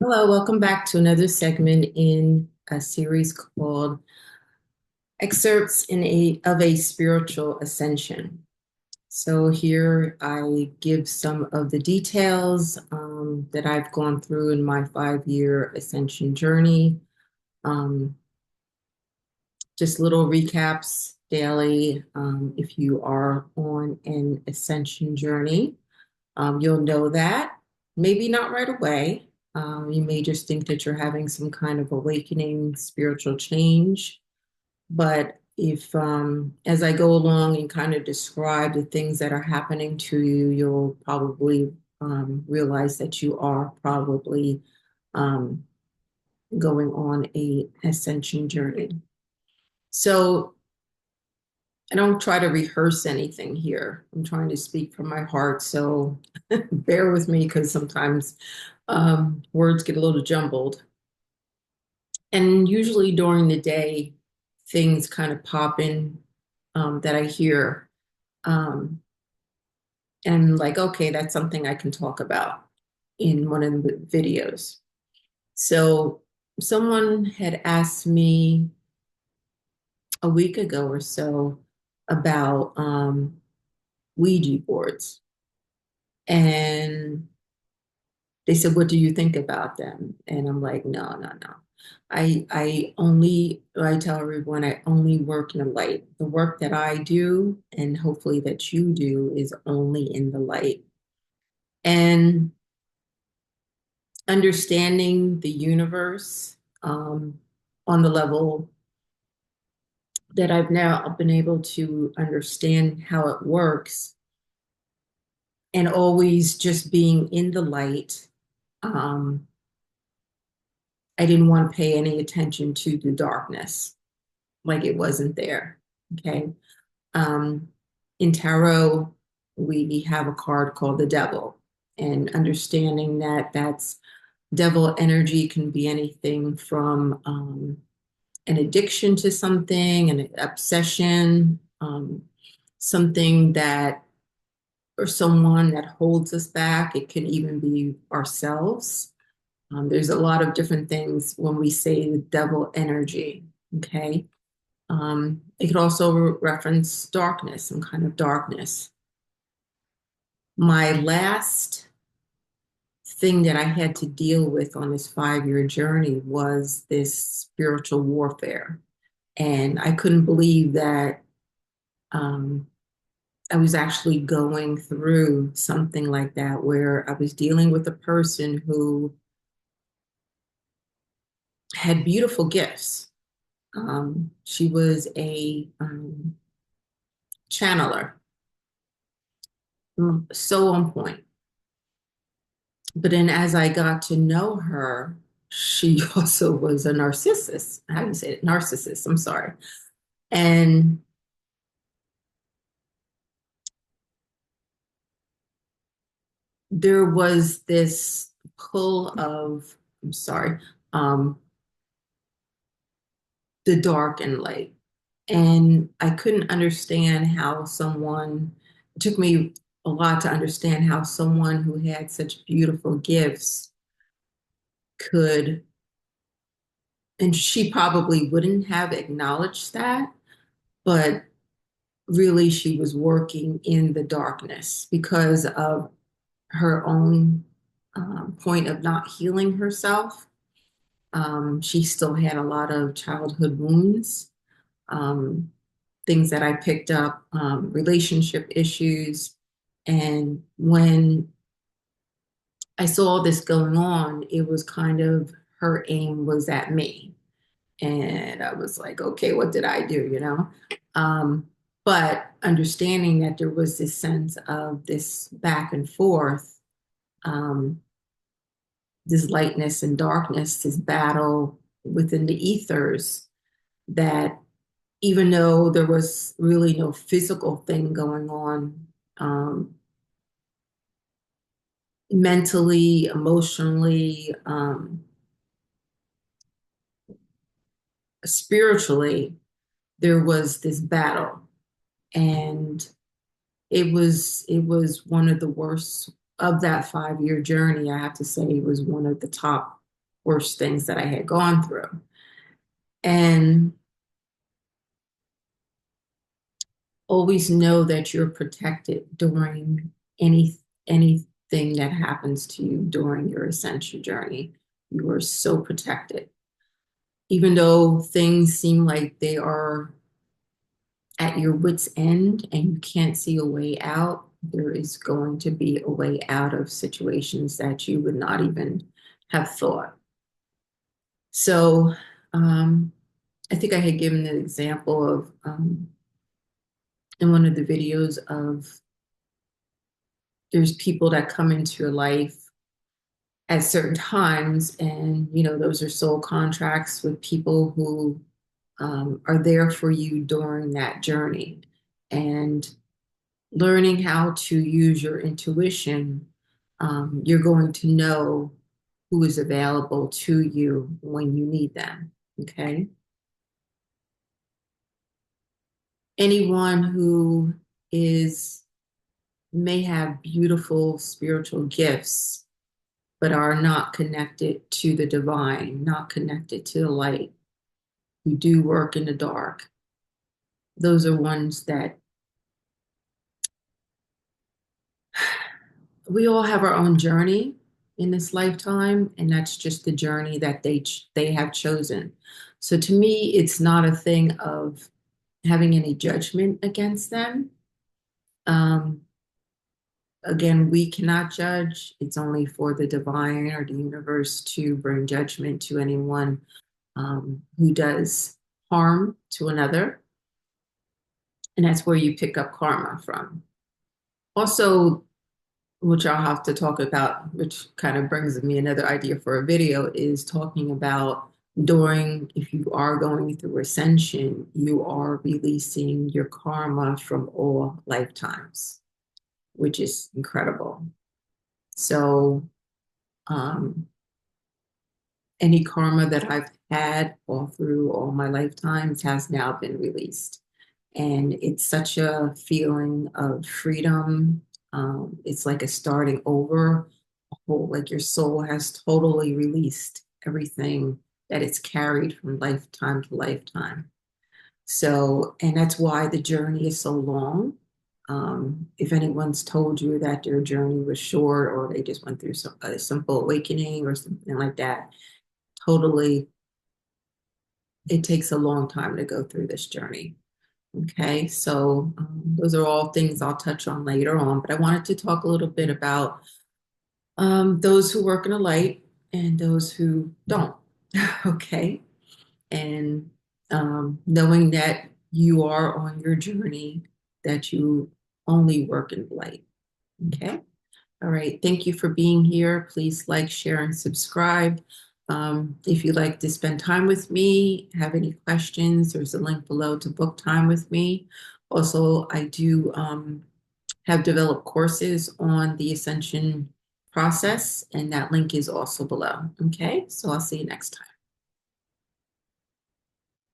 Hello, welcome back to another segment in a series called Excerpts of a Spiritual Ascension. So here I give some of the details that I've gone through in my 5-year ascension journey. Um, just little recaps daily. If you are on an ascension journey, you'll know that. Maybe not right away. You may just think that you're having some kind of awakening, spiritual change. But if, as I go along and kind of describe the things that are happening to you, you'll probably realize that you are probably um, going on a ascension journey. So I don't try to rehearse anything here. I'm trying to speak from my heart. So bear with me because sometimes words get a little jumbled. And usually during the day, things kind of pop in that I hear. Um, and like, okay, that's something I can talk about in one of the videos. So someone had asked me a week ago or so about Ouija boards. And they said, "What do you think about them?" And I'm like, no, no, no. I tell everyone I only work in the light. The work that I do, and hopefully that you do, is only in the light. And understanding the universe on the level that I've now been able to understand how it works, and always just being in the light. Um, I didn't want to pay any attention to the darkness, like it wasn't there. Okay. Um, in tarot, we have a card called the devil, and understanding that that's devil energy can be anything from an addiction to something, an obsession, something that, or someone that holds us back. It can even be ourselves. There's a lot of different things when we say the devil energy. Okay. It could also reference darkness, some kind of darkness. My last thing that I had to deal with on this 5-year journey was this spiritual warfare. And I couldn't believe that um, I was actually going through something like that, where I was dealing with a person who had beautiful gifts. She was a channeler, so on point. But then as I got to know her, she also was a narcissist. How do you say it? Narcissist, I'm sorry. And there was this pull of, I'm sorry, um, the dark and light. And I couldn't understand how someone, it took me a lot to understand how someone who had such beautiful gifts could, and she probably wouldn't have acknowledged that, but really she was working in the darkness because of her own point of not healing herself. She still had a lot of childhood wounds, um, things that I picked up, relationship issues. And when I saw this going on, it was kind of, her aim was at me. And I was like, okay, what did I do, you know? But understanding that there was this sense of this back and forth, um, this lightness and darkness, this battle within the ethers, that even though there was really no physical thing going on, um, mentally, emotionally, spiritually, there was this battle. And it was one of the worst of that 5-year journey, I have to say it was one of the top worst things that I had gone through. And always know that you're protected during anything that happens to you during your ascension journey. You are so protected. Even though things seem like they are at your wit's end and you can't see a way out, there is going to be a way out of situations that you would not even have thought. So I think I had given an example of in one of the videos of there's people that come into your life at certain times, and those are soul contracts with people who are there for you during that journey. And learning how to use your intuition, you're going to know who is available to you when you need them. Okay. Anyone who is may have beautiful spiritual gifts, but are not connected to the divine, not connected to the light, who do work in the dark. Those are ones that we all have our own journey in this lifetime, and that's just the journey that they have chosen. So to me, it's not a thing of having any judgment against them. Um, Again, we cannot judge. It's only for the divine or the universe to bring judgment to anyone who does harm to another. And that's where you pick up karma from. Also, which I'll have to talk about, which kind of brings me another idea for a video, is talking about if you are going through ascension, you are releasing your karma from all lifetimes, which is incredible. So, um, any karma that I've had all through all my lifetimes has now been released. And it's such a feeling of freedom. It's like a starting over, like your soul has totally released everything that it's carried from lifetime to lifetime. So, and that's why the journey is so long. If anyone's told you that their journey was short or they just went through a simple awakening or something like that, totally, it takes a long time to go through this journey. Okay, so those are all things I'll touch on later on, but I wanted to talk a little bit about those who work in the light and those who don't. Okay, and knowing that you are on your journey, that you only work in light. Okay. All right. Thank you for being here. Please like, share, and subscribe. If you'd like to spend time with me, have any questions, there's a link below to book time with me. Also, I do have developed courses on the Ascension process, and that link is also below. Okay. So I'll see you next time.